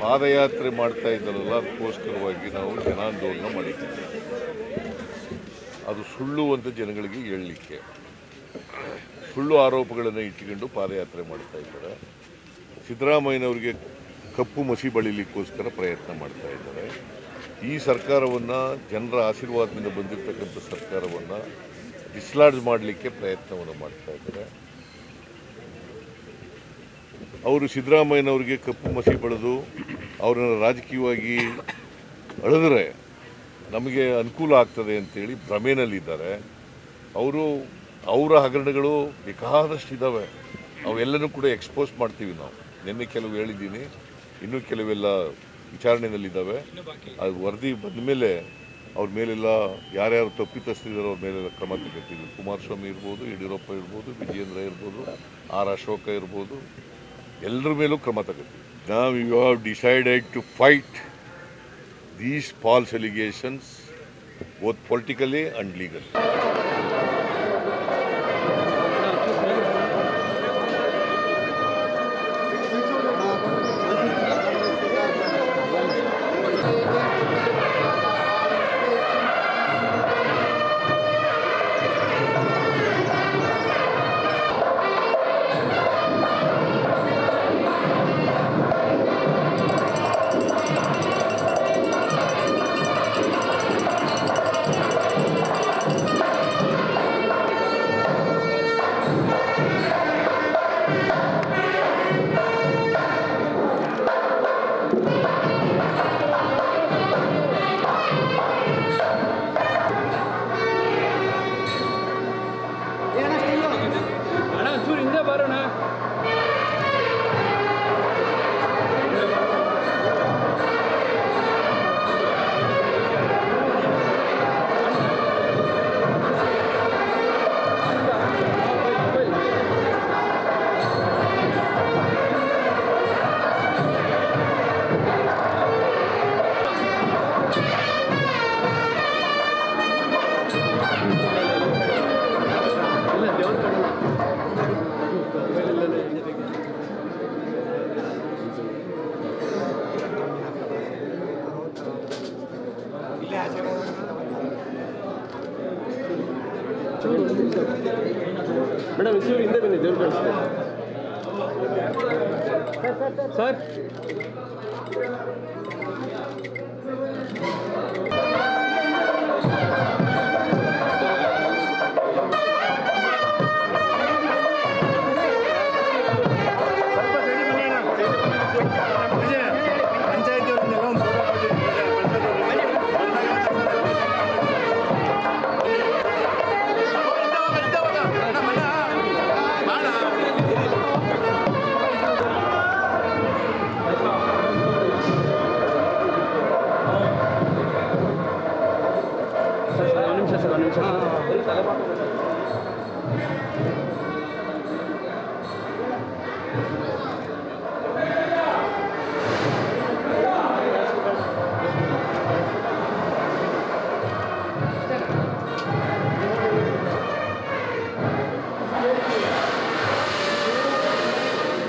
ಪಾದಯಾತ್ರೆ ಮಾಡ್ತಾ ಇದ್ದಾರಲ್ಲ, ಅದಕ್ಕೋಸ್ಕರವಾಗಿ ನಾವು ಜನಾಂದೋಲನ ಮಾಡಿದ್ದೀವಿ. ಅದು ಸುಳ್ಳು ಅಂತ ಜನಗಳಿಗೆ ಹೇಳಲಿಕ್ಕೆ, ಸುಳ್ಳು ಆರೋಪಗಳನ್ನು ಇಟ್ಟುಕೊಂಡು ಪಾದಯಾತ್ರೆ ಮಾಡ್ತಾ ಇದ್ದಾರೆ. ಸಿದ್ದರಾಮಯ್ಯನವರಿಗೆ ಕಪ್ಪು ಮಸಿ ಬಳಿಲಿಕ್ಕೋಸ್ಕರ ಪ್ರಯತ್ನ ಮಾಡ್ತಾ ಇದ್ದಾರೆ. ಈ ಸರ್ಕಾರವನ್ನು, ಜನರ ಆಶೀರ್ವಾದದಿಂದ ಬಂದಿರತಕ್ಕಂಥ ಸರ್ಕಾರವನ್ನು ಡಿಸ್ಲಾಡ್ಜ್ ಮಾಡಲಿಕ್ಕೆ ಪ್ರಯತ್ನವನ್ನು ಮಾಡ್ತಾ ಇದ್ದಾರೆ. ಅವರು ಸಿದ್ದರಾಮಯ್ಯನವರಿಗೆ ಕಪ್ಪು ಮಸಿ ಬಳಿದು ಅವರನ್ನು ರಾಜಕೀಯವಾಗಿ ಅಳೆದರೆ ನಮಗೆ ಅನುಕೂಲ ಆಗ್ತದೆ ಅಂತೇಳಿ ಭ್ರಮೆನಲ್ಲಿದ್ದಾರೆ. ಅವರ ಹಗರಣಗಳು ಬೇಕಾದಷ್ಟು ಇದ್ದಾವೆ. ಅವೆಲ್ಲನೂ ಕೂಡ ಎಕ್ಸ್ಪೋಸ್ ಮಾಡ್ತೀವಿ ನಾವು. ನಿನ್ನೆ ಕೆಲವು ಹೇಳಿದ್ದೀನಿ, ಇನ್ನೂ ಕೆಲವೆಲ್ಲ ವಿಚಾರಣೆಯಲ್ಲಿದ್ದಾವೆ. ಅದು ವರದಿ ಬಂದ ಮೇಲೆ ಅವ್ರ ಮೇಲೆಲ್ಲ ಯಾರ್ಯಾರು ತಪ್ಪಿತಸ್ಥರಿದ್ದಾರೋ ಅವ್ರ ಮೇಲೆಲ್ಲ ಕ್ರಮ ತಗೋತೀವಿ. ಕುಮಾರಸ್ವಾಮಿ ಇರ್ಬೋದು, ಯಡಿಯೂರಪ್ಪ ಇರ್ಬೋದು, ವಿಜಯೇಂದ್ರ ಇರ್ಬೋದು, ಆರ್ ಅಶೋಕ ಇರ್ಬೋದು, ಎಲ್ಲರ ಮೇಲೂ ಕ್ರಮ ತಗೋತೀವಿ. ನಾವು you have decided to fight these false allegations both politically and legally. Madam Isuru ಹಿಂದೆ ಬನ್ನಿ, ದೇವ್ರು ಕಾಣಿಸ್ತೆ ಸರ್. ನಿಮಿಷ